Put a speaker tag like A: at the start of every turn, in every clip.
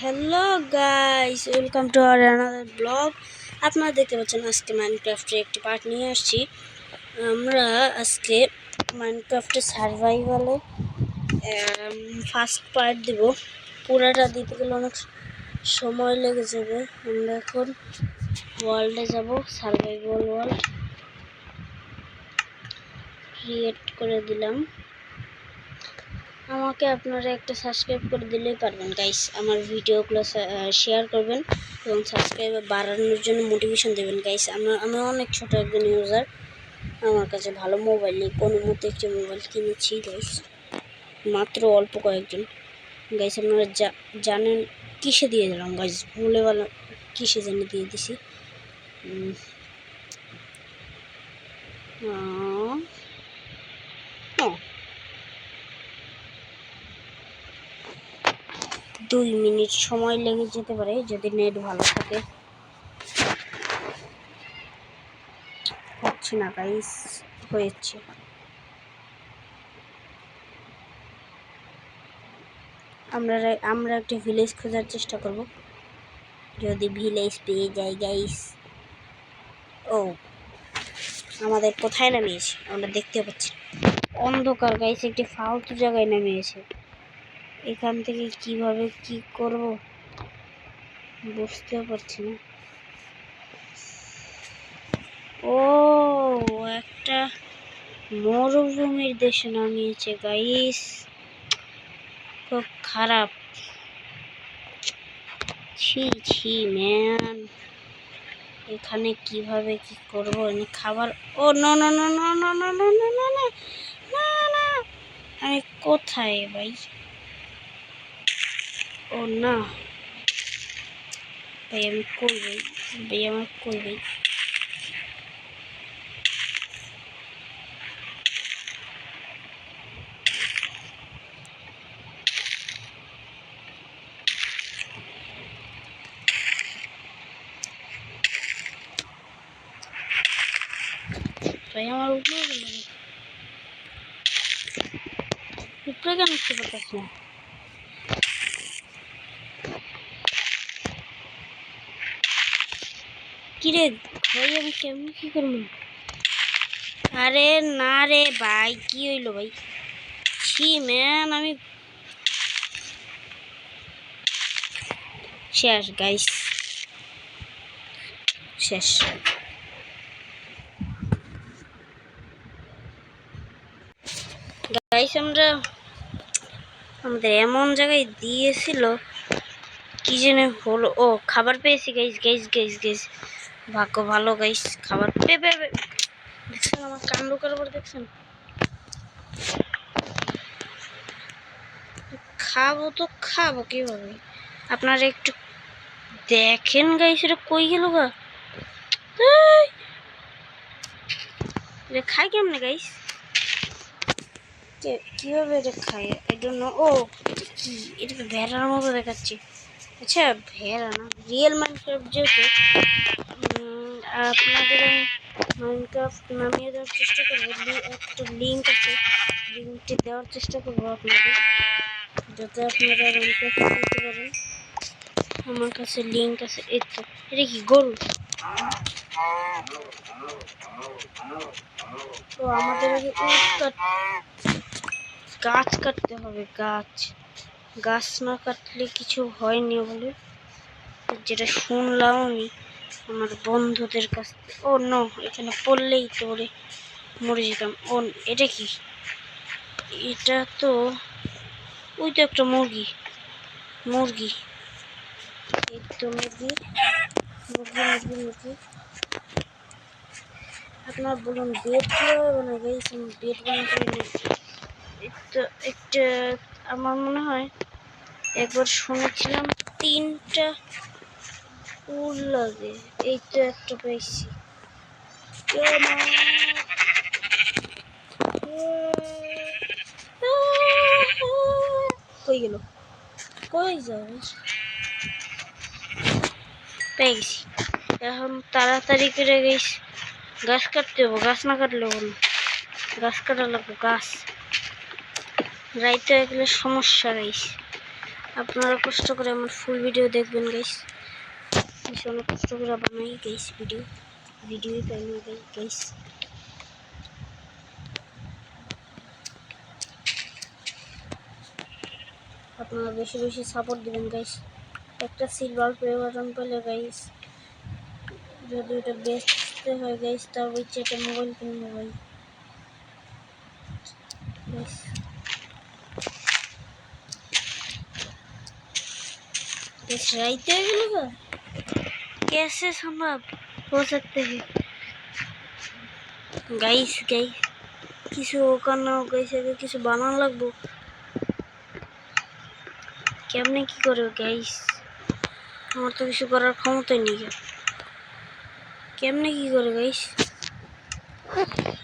A: Hello guys, welcome to our another blog. আপনারা দেখতে পাচ্ছেন আজকে মাইনক্রাফটের একটি পার্ট নিয়ে আসছি। আমরা আজকে মাইনক্রাফটের সার্ভাইভালে ফার্স্ট পার্ট দেব। পুরাটা দিতে গেলে অনেক সময় লেগে যাবে। আমরা এখন ওয়ার্ল্ডে যাব, সার্ভাইভাল ওয়ার্ল্ড ক্রিয়েট করে দিলাম। আমাকে আপনারা একটা সাবস্ক্রাইব করে দিলেই পারবেন গাইস। আমার ভিডিওগুলো শেয়ার করবেন এবং সাবস্ক্রাইব বাড়ানোর জন্য মোটিভেশন দেবেন গাইস। আমি অনেক ছোট একজন ইউজার, আমার কাছে ভালো মোবাইল নেই। কোনো মতো একটি মোবাইল কিনেছি গাইস, মাত্র অল্প কয়েকজন। গাইস আপনারা জানেন কিসে দিয়ে দিলাম গাইস, ভুলে ভালো কিসে জানি দিয়ে দিছি। ও 2 মিনিট সময় লেগে যেতে পারে যদি নেট ভালো থাকে। হচ্ছে না গাইস, হয়েছে। আমরা একটা ভিলেজ খোঁজার চেষ্টা করব, যদি ভিলেজ পেয়ে যাই গাইস। ও আমাদের কোথায় নামিয়েছে আমরা দেখতে পাচ্ছি, অন্ধকার গাইস, একটি ফালতু জায়গায় নামিয়েছে। এখান থেকে কিভাবে কি করব বুঝতে পারছি না। ও একটা মরুভূমির দেশে নামিয়েছে গাইস, খুব খারাপ। ছি ছি ম্যান, এখানে কিভাবে কি করব আমি খাবার। ও না না না না না না না না না না না না, আমি কোথায় ভাই? ও না ভাই, আমি কই ভাই? ভাই আমার কই ভাই? ভাই আমার উপরে গেল, উপরে কেন উঠতে পারতেছি না? কিরে ভাই, আমি কেমন কি করবো? আরে না রে ভাই, কি হইলো ভাই? ছি ম্যান, আমি শেষ গাইস, শেষ। গাইস আমাদের এমন জায়গায় দিয়েছিল, কি যেন হলো। ও খাবার পেয়েছি গাইস গাইস গাইস গাইস, ভাগ্য ভালো গাইস, খাবার দেখছেন আমার কাণ্ড কারবার, দেখছেন? খাবো তো খাবো কিভাবে, আপনারা একটু দেখেন গাইস। এটা কই গেল গা? এটা খাই কেমনে গাইস? কিভাবে এটা খাই? I don't know. ও কি, এটা তো ভেড়ার মতো দেখাচ্ছে। আচ্ছা ভেড়া না, রিয়েল মাইনক্রাফট যেহেতু, আপনাদের আমি মাইনক্রাফট নামিয়ে দেওয়ার চেষ্টা করবো। একটা লিঙ্ক আছে, লিঙ্কটি দেওয়ার চেষ্টা করবো আপনাদের, যাতে আপনারা মাইনক্রাফট খেলতে পারেন। আমার কাছে লিঙ্ক আছে। এই তো, এটা কি গরু? তো আমাদের আগে গাছ কাটতে হবে। গাছ না কাটলে কিছু হয়নি বলে যেটা শুনলাম আমি আমার বন্ধুদের কাছ থেকে। ও নো, এখানে পড়লেই তো মরে যেতাম। ও এটা কি? এটা তো ওই তো একটা মুরগি। এই তো মুরগি। আপনার বলুন বেড কিভাবে বানাই গাইস? আমি বেড বানাতে পারি। তো একটা, আমার মনে হয় একবার শুনেছিলাম 3টা উল লাগে। এই তো একটা পেয়েছি। কই গেল? কই যাবে? পেয়ে গেছি। এখন তাড়াতাড়ি করে গেছি, গাছ কাটতে হবো। গাছ না কাটলে হবো, গাছ কাটা লাগবো। গাছ রাইতে গেলে সমস্যা গাইস। আপনারা কষ্ট করে আমার ফুল ভিডিও দেখবেন গাইস। ভীষণ কষ্ট করে বানাই গাইস ভিডিওই পাই না গাইস। আপনারা বেশি বেশি সাপোর্ট দিবেন গাইস। একটা সিলভার প্লে বাটন পেলে গাইস, যদি এটা বেচতে হয় গাইস, তার ইচ্ছে একটা মোবাইল কিনবো ভাই गाइस। राइते कैसे संभव हो सकते हैं गाइस? কিছু করনা গাইস, আগে কিছু বানান লাগবো। কেমনে কি করে গাইস? আমার তো কিছু করার ক্ষমতাই নেই। কেমনে কি করে গাইস?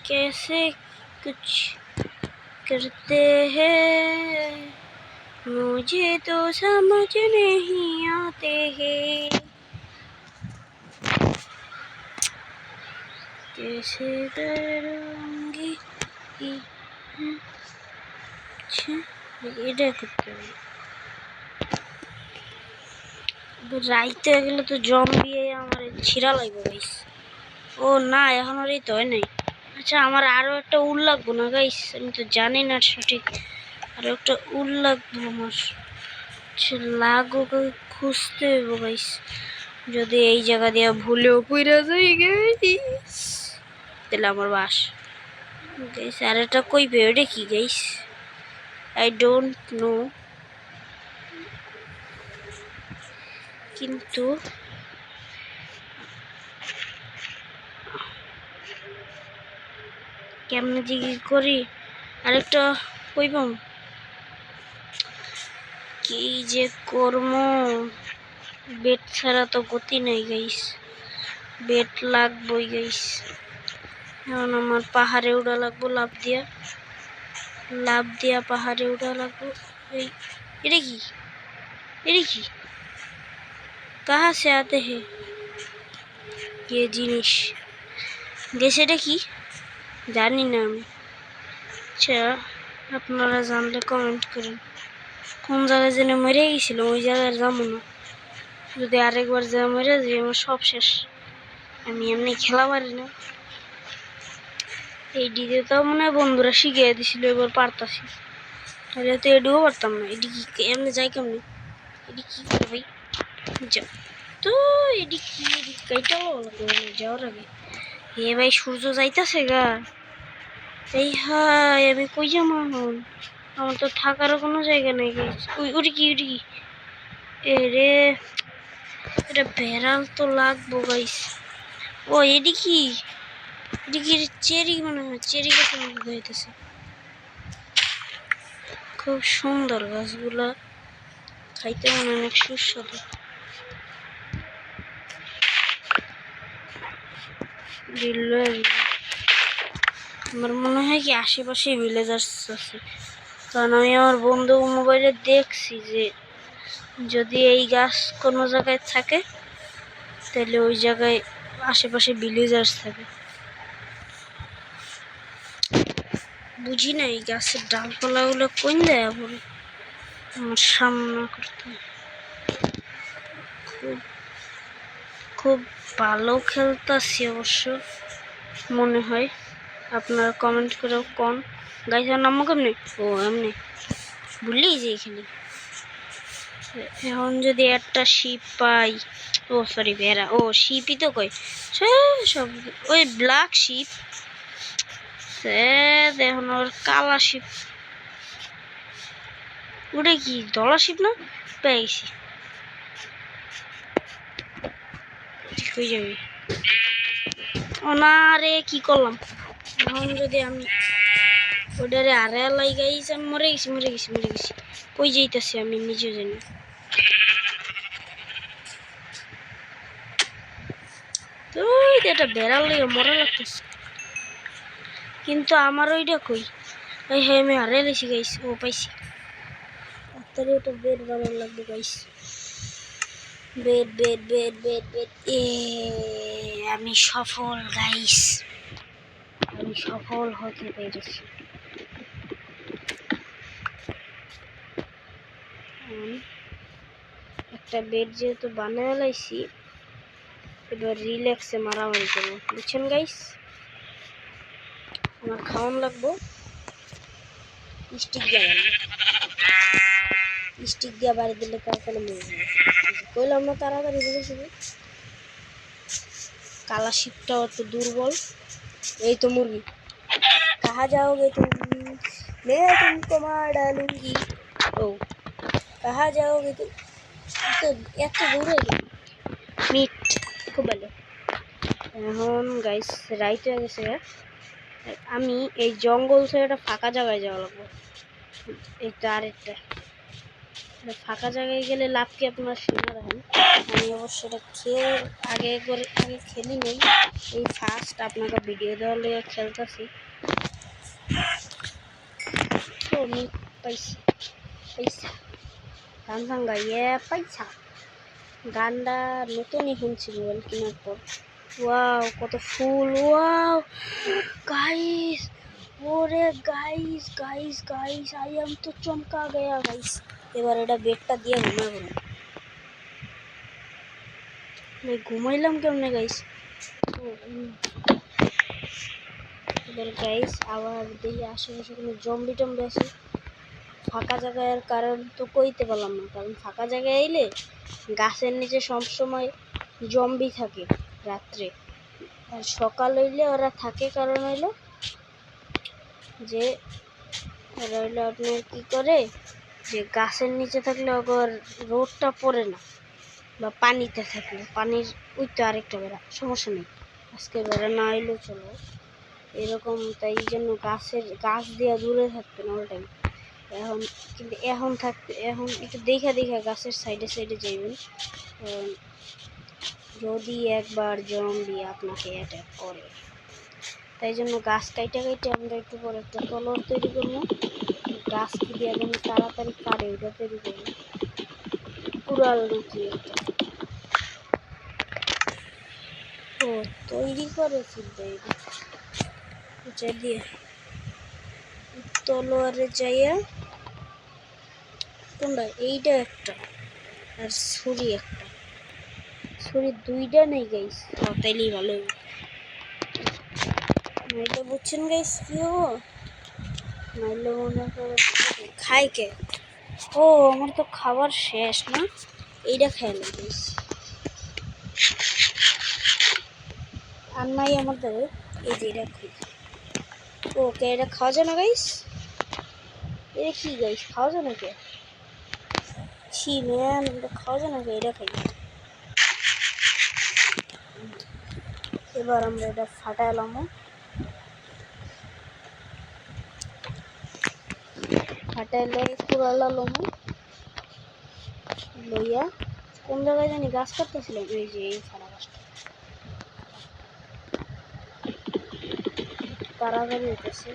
A: कैसे कुछ करते हैं मुझे तो समझ नहीं आते हैं कैसे करूँगी এটা করতে হবে। রাইতে গেলে তো জম্বি আমার ছিঁড়া লাগবে গাইস। ও না, এখন আর এই তো হয় নাই। আচ্ছা, আমার আরো একটা উল লাগবো না গাইস? আমি তো জানি না সঠিক। আরো একটা উল লাগবো আমার। লাগো খুঁজতে হইব গাইস। যদি এই জায়গা দিয়ে ভুলেও পইরা যাই গাইস, তাহলে আমার বাস গাইস। আর এটা কই পেয়ে ওটা কি গাইস? I don't know. কিন্তু কেমনে যে কি করি? আরেকটা কইবাম কি যে কর্ম, বেড ছাড়া তো গতি নাই গাইস। বেড লাগবই গাইস। এখন আমার পাহাড়ে উড়া লাগবো, লাভ দিয়া পাহাড়ে উড়া লাগবো। এই এটা কি? কাহা সে আতে হে ये জিনিস? গেছে এটা কি জানি না আমি। আচ্ছা, আপনারা জানলে কমেন্ট করেন। কোন জায়গায় যেন মরে গেছিল, ওই জায়গায় যাবো না। যদি আরেকবার যা মরে যাই, আমার সব শেষ। আমি এমনি খেলা পারি না। এই ডিজে তো মনে হয় বন্ধুরা শিখিয়ে দিছিল, এবার পারতাছি। তাহলে তো এডিও পারতাম না। এডি কি এমনি যাই কেমনি? এডি কি করে ভাই? যাও তো। এডি কি কাইটাও যাওয়ার আগে এ ভাই সূর্য যাইতাছে গা। এই হাই, আমি কই যাবো এখন? আমার তো থাকারও কোনো জায়গা নেই গাইস। ওটা কি এ রে, এটা বেড়াল তো লাগবো গাইস। ও এডি কি চেরি মনে হয়, চেরি গাছের মধ্যে যাইতেছে। খুব সুন্দর গাছগুলা, খাইতে মনে অনেক সুস্বাদু। আমার মনে হয় কি আশেপাশে ভিলেজার্স আছে, কারণ আমি আমার বন্ধু মোবাইলে দেখছি যে যদি এই গাছ কোনো জায়গায় থাকে, তাহলে ওই জায়গায় আশেপাশে ভিলেজার্স থাকে। বুঝি না এই গাছের ডালপালাগুলো কোন দেয়া বলে আমার সামনা করতে। খুব ভালো খেলতাছি অবশ্য মনে হয়। আপনারা কমেন্ট করে কোন গাইছের নাম কেমনি? ও এমনি ভুললি যে এখানে। এখন যদি একটা শিপ পাই, ও সরি ভেড়া, ও শিপই তো কই সব, ওই ব্ল্যাক শিপ। দেখুন ওর কালা শিপ, ওটা কি ধলা শিপ না? পেয়ে গেছি। কই যাবি? ও না রে, কি করলাম? এখন যদি আমি ওটারে আরে লাগাইছি, আমি মরে গেছি। কই যাইতেছি আমি নিজেও জানি। তো এটা বেড়াল লেগে মরা লাগতেছে, কিন্তু আমার ওইটা কই? এই হ্যাঁ, আমি হারে লেছি গাইস। ও পাইছি। তাড়াতাড়ি ওটা বেড বানানো লাগবে গাইস। বেড। এ আমি সফল গাইস, আমি সফল হতে পেরেছি। একটা বেড যেহেতু বানায় লাইছি, এবার রিল্যাক্সে মারামারি করবো, বুঝছেন গাইস? আমার খাওয়ান লাগবো স্টিক দিয়ে বাড়ি, স্টিক দিয়ে বাড়ি দিলে তাড়াতাড়ি মরে যাবে। কইলাম না তাড়াতাড়ি মরে যাবে। কালা শিপটাও একটু দুর্বল। এই তো মুরগি, কাহা যাওগে তুমি, मैं तुमको मार डालूंगी। ও কাহা যাওগে তুমি, তো এত দূরে মিট খুব ভালো। এখন গাইস রাইট হয়ে গেছে, আমি এই জঙ্গল থেকে একটা ফাঁকা জায়গায় যাওয়া লাগবো। এই তো আরেকটা ফাঁকা জায়গায় গেলে লাভ কি আপনার শুনে রাখেন। আমি অবশ্য এটা খেয়ে আগে খেলি নেই, এই ফার্স্ট আপনাকে ভিডিও দেওয়ার লেগে খেলতেছি। তো আমি পয়সা পয়সা গান ভাঙ্গা পয়সা গানটা নতুনই শুনছি মোবাইল কেনার পর। ওয়াও কত ফুল, ওয়াও গাইস, ওরে guys guys guys I am তো চমকা গয়া গাইস। এবার এটা বেডটা দিয়ে ঘুমাবো, ঘুমাইলাম কেমনে গাইস। এবার গাইস আবার দেখি আশেপাশে কোনো জম্বি টম্বি আছে। ফাঁকা জায়গার কারণ তো কইতে পারলাম না, কারণ ফাঁকা জায়গায় এলে গাছের নিচে সবসময় জম্বি থাকে রাত্রে, আর সকাল হইলে ওরা থাকে। কারণ হইলো যে ওরা হইলো আপনার কী করে, যে গাছের নিচে থাকলে ওর রোদটা পড়ে না, বা পানিতে থাকলে পানির ওই তো আরেকটা বেড়া সমস্যা নেই, আজকে বেড়া না এলেও চলো এরকম। তাই জন্য গাছ দিয়ে দূরে থাকতে না অল টাইম। এখন কিন্তু এখন একটু দেখা গাছের সাইডে সাইডে যাইবেন, যদি একবার জম্বি আপনাকে অ্যাটাক করে। তাই জন্য গাছ কাইটে আমরা একটু পরে একটা কলর তৈরি করবো, গাছ কি দিয়ে যেন তাড়াতাড়ি কাটে ওইটা তৈরি করবো, কুড়াল নাকি একটা ও তৈরি করে ফেলবে দিয়ে তলোয়ারে যাইয়া কোনটা, এইটা একটা আর ছুরি একটা, ছুরি দুইটা নেই গাইস, তাইলেই ভালো নাইলে বুঝছেন গাইস কি হবো, নাইলে মনে করে খাই কে। ও আমার তো খাবার শেষ না, এইটা খেয়াল গাইস আর নাই আমাদের, এই যে এটা খাই। ওকে এটা খাওয়া যায় না গাইস, এটা কি গাইস খাওয়া যায় নাকি? ছি ম্যান এটা খাওয়া যায় নাকি? এটা খাই। এবার আমরা এটা ফাটাইলাম, ফাটাইলে পুরালা লমু লইয়া কোন জায়গায় জানি গাছ কাটতেছিলাম, এই যে এই ফাড়া গাছটা তাড়াতাড়ি হইতেছে।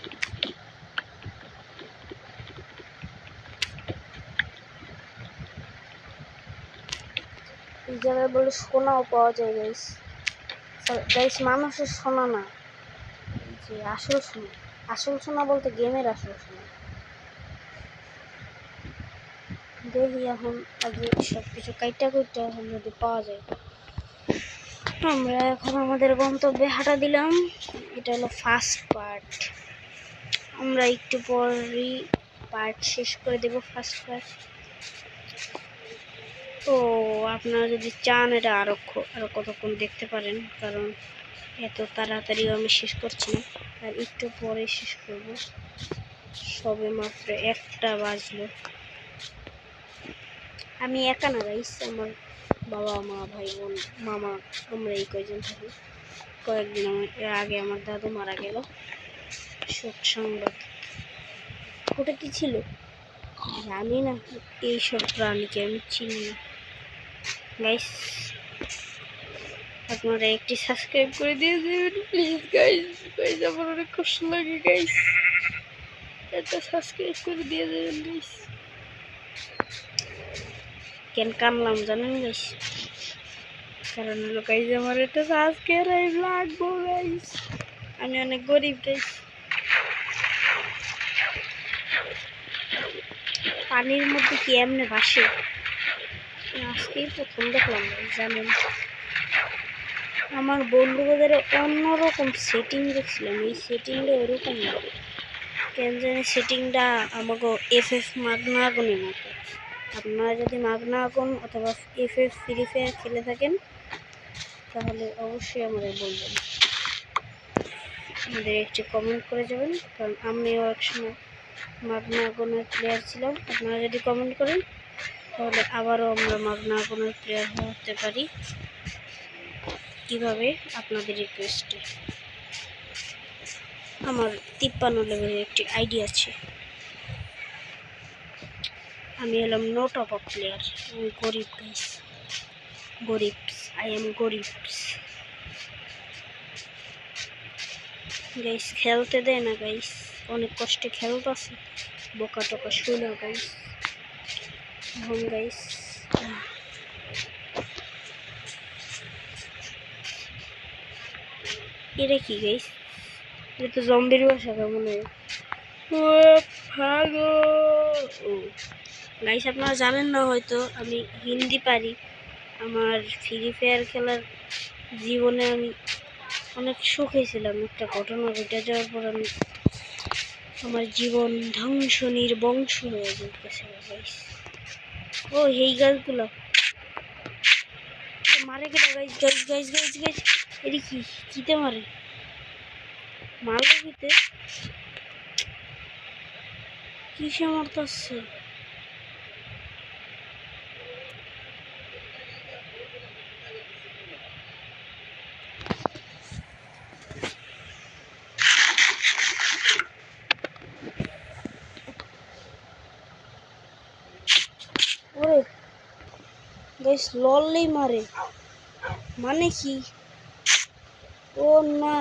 A: এই জায়গায় বলে সোনাও পাওয়া যায় গাইস, গাইস মানুষের সোনা না, যে আসল সোনা, আসল সোনা বলতে গেমের আসল সোনা। দেখি এখন আগে সব কিছু কাইটা এখন যদি পাওয়া যায়। আমরা এখন আমাদের গন্তব্যে হাঁটা দিলাম, এটা হলো ফার্স্ট পার্ট, আমরা একটু পরই পার্ট শেষ করে দেব ফার্স্ট পার্ট। তো আপনারা যদি চান এটা আরো কতক্ষণ দেখতে পারেন, কারণ এত তাড়াতাড়িও আমি শেষ করছি না, আর একটু পরে শেষ করব, সবে মাত্র 1টা বাজলো। আমি একা না গাইস, আমার বাবা মা ভাই বোন মামা আমরা এই কয়জন থাকি। কয়েকদিন আগে আমার দাদু মারা গেল, শোক সংবাদ। ওটা কি ছিল জানি না, এইসব প্রাণীকে আমি চিনি না গাইস। আপনারা একটি সাবস্ক্রাইব করে দিয়ে দেবেন প্লিজ গাইস, গাইস আমার অনেক কষ্ট লাগে গাইস, একটা সাবস্ক্রাইব করে দিয়ে দেবেন গাইস। কেন কানলাম জানেন গাইস, কারণ হলো গাইস আমার একটা সাবস্ক্রাইব লাগবো গাইস, আমি অনেক গরিব গাইস। পানির মধ্যে কি এমনি ভাসে, আজকেই প্রথম দেখলাম জানেন, আমার বন্ধুদের অন্যরকম সেটিং দেখছিলাম, এই সেটিংটা ওরকম না, কেন জানি সেটিংটা আমাকে FF মাগনা আগুনের মতো। আপনারা যদি মাগনা আগুন অথবা FF ফ্রি ফায়ার খেলে থাকেন তাহলে অবশ্যই আমাদের বলবেন, আমাদের একটি কমেন্ট করে যাবেন, কারণ আমিও একসময় মাগনা আগুনের প্লেয়ার ছিলাম। আপনারা যদি কমেন্ট করেন তাহলে আবারও আমরা মাগনা আগুনের প্লেয়ার হতে পারি। কিভাবে? আপনাদের রিকোয়েস্টে। আমার 53 লেভেলের একটি আইডি আছে। আমি হলাম নো টপ আপ প্লেয়ার, আমি গরিব গাইস, গরিব, আই এম গরিব গাইস। খেলতে দেয় না গাইস, অনেক কষ্টে খেলতেছি, বোকা টোকা শুনে গাইস। এখন গাইস এটা কি গাইস? এটা তো জম্বির বাসা কেমন হয়। গাইস আপনারা জানেন না হয়তো, আমি হিন্দি পারি। আমার ফ্রি ফায়ার খেলার জীবনে আমি অনেক সুখে ছিলাম, একটা ঘটনা ঘটে যাওয়ার পর আমি আমার জীবন ধ্বংস নির্বংশ হয়ে যেতেছে গাইস। ও এই গাছগুলো মারে কেটে guys, guys guys guys guys, এটি কি কিতে মারে, মারবে কিতে, কিসে মারতেছে? ওরে গাইস লললেই মারে, মানে কি? ও না,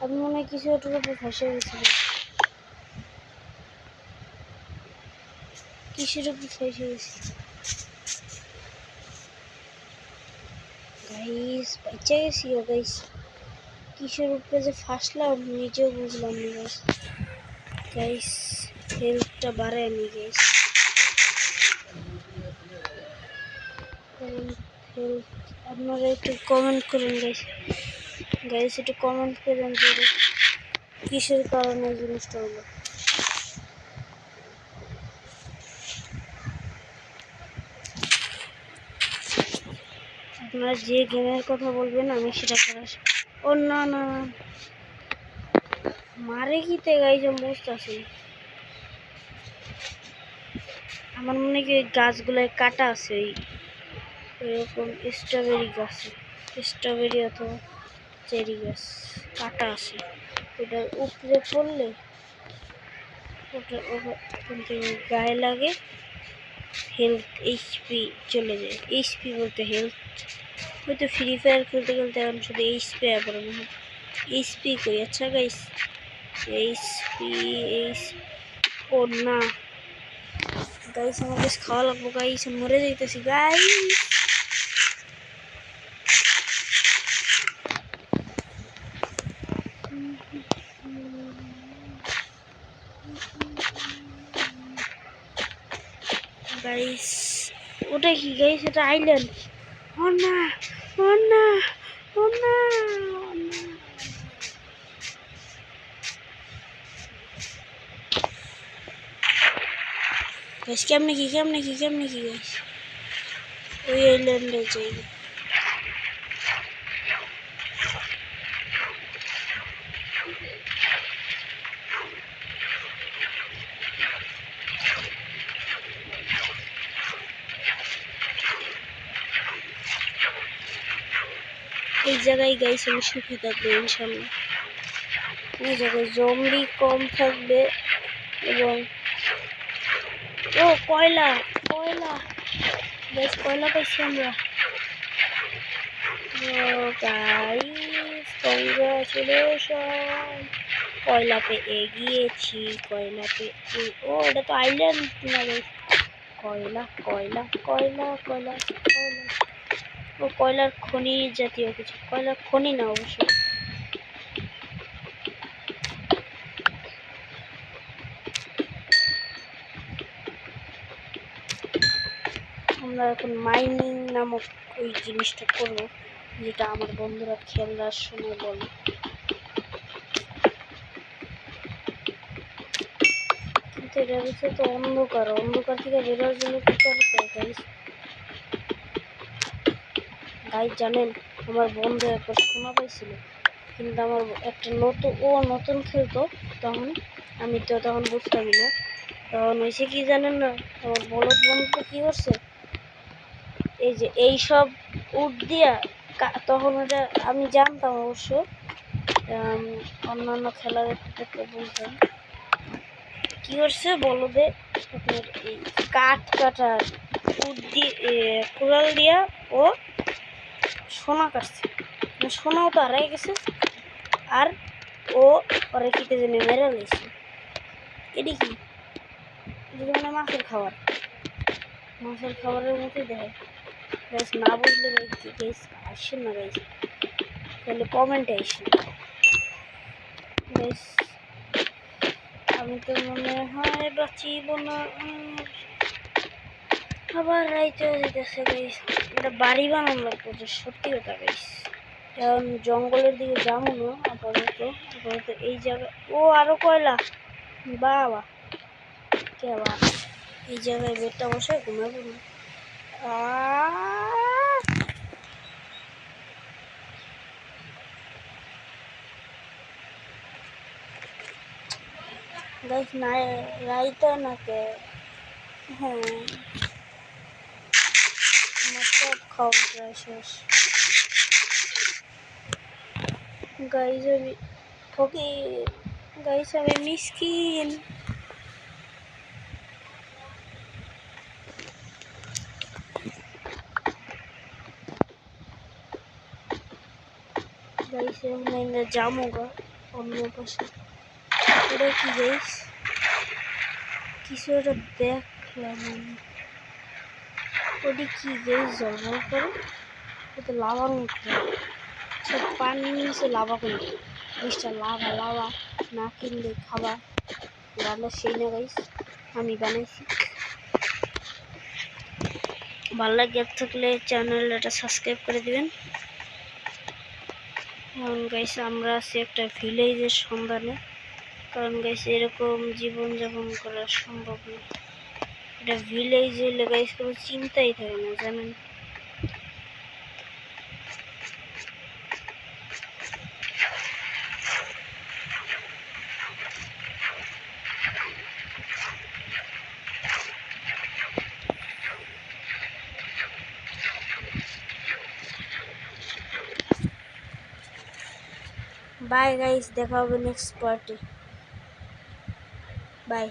A: আমি মনে হয় কিছু একটার উপর ফাঁসে গেছিলাম, কিসের উপর ফাঁসে গেছি গাইস, বাচ্চা গেছি গাইস, কিসের উপরে যে ফাঁসলাম নিজেও বুঝলাম না গাইস। গাইস হেলথটা বাড়ায় নি গাইস, হেলথ আপনারা একটু কমেন্ট করেন গাইস, গাইস একটু কমেন্ট করেন যে কিসের কারণে জিনিসটা হলো। আপনারা যে গেমের কথা বলবেন আমি সেটা করার। ও না না, মারে কিতে গাইস আমি বুঝতেছি। আমার মনে হয় গাছগুলোয় কাটা আছে, এরকম স্ট্রবেরি গাছে, স্ট্রবেরি অথবা চেরি গাছ কাটা আছে, ওটার উপরে পড়লে ওটা ওখান থেকে গায়ে লাগে, হেলথ এইচপি চলে যায়। এইচপি বলতে হেলথ, হয়তো ফ্রি ফায়ার খেলতে খেলতে এখন শুধু এইচপি আবার এইচপি কই। আচ্ছা গাইস এইচপি ও না গাইস, আমাকে খাওয়া লাগবো গাইস, মরে যাইতেছি গাইস। গাইস ওটা কি গাইস? এটা আইল্যান্ড। ও না ও না ও না গাইস, কেমনে কি গাইস? ওই আইল্যান্ডে যাই, এই জায়গায় গাইস আমি সুখে থাকবো ইনশাল্লাহ। এই জায়গায় জম্বি কম থাকবে এবং ও কয়লা, কয়লা গাইস, কয়লা পাইছি আমরা। ও গাইস কংগ্রাচুলেশন, কয়লা পেয়ে গিয়েছি, কয়লা পেয়ে। ও এটা তো আইল্যান্ড না গাইস, কয়লা কয়লা কয়লা কয়লা কয়লা, ও কয়লার খনি জাতীয় কিছু, কয়লার খনি না অবশ্য। আমরা এখন মাইনিং নামক ওই জিনিসটা করব, যেটা আমার বন্ধুরা খেলার সময় বলে। কিন্তু এটার ভিতরে তো অন্ধকার থেকে বেরোর জন্য কি করতে হয় গাইস? জানেন, আমার বন্ধু একবার শোনা পাইছিল, কিন্তু আমার একটা নতুন খেলতো তখন, আমি তো তখন বুঝতামই না। তখন হয়েছে কি জানেন না, আমার বলদ বন্ধু কি করছে, এই যে এইসব উঠ দিয়া, তখন ওটা আমি জানতাম অবশ্য, অন্যান্য খেলা দেখতে বুঝতাম। কি করছে বলদে, আপনার এই কাঠ কাটার উঠ দিয়ে কুড়াল দিয়া ও সোনা কাটছে, সোনাও তো হারাই গেছে, আর ও পরে খেতে জেনে মেরে নিয়েছে। এটি কি, এটি মানে মাছের খাবারের মধ্যে দেয় গাইস। না বুঝলে গাইস আসেন না গাইস, তাহলে কমেন্টে আসেন গাইস। আমি তো মনে হয় বাঁচিব না, আবার রাইতে যেতেছে গাইস। এটা বাড়ি বানানো লাগবে, সত্যি কথা গাইস। এখন জঙ্গলের দিকে যাবো না আপাতত এই জায়গায়। ও আরো কয়লা, বাবা কে আবার এই জায়গায় বেডটা বসে ঘুমাবো না। গাইস না রাইতে নাকে, হ্যাঁ আমার সব খাওয়া প্রায় শেষ গাইস। আমি ফকির গাইস, আমি মিসকিন গাইস। আমি যাবো গা অন্য পাশে। এটা কি গাইস, কিছু একটা দেখলাম আমি, ওটি কি গাইস জলজল করে, ওটা লাভার মধ্যে সব পানির নিচে লাভা করে। জিনিসটা লাভা না কিনলে খাবা, রান্না সেই না গাইস, আমি বানাইছি। ভালো লাগে থাকলে চ্যানেলটা সাবস্ক্রাইব করে দিবেন। কারণ গাইস আমরা আছি একটা ভিলেজের সন্ধানে, কারণ গাইস এরকম জীবনযাপন করা সম্ভব না। এটা ভিলেজ হলে গাইস কোনো চিন্তাই থাকে না জানেন। বাই গাইস, দেখা হবে নেক্সট পার্টি, বাই।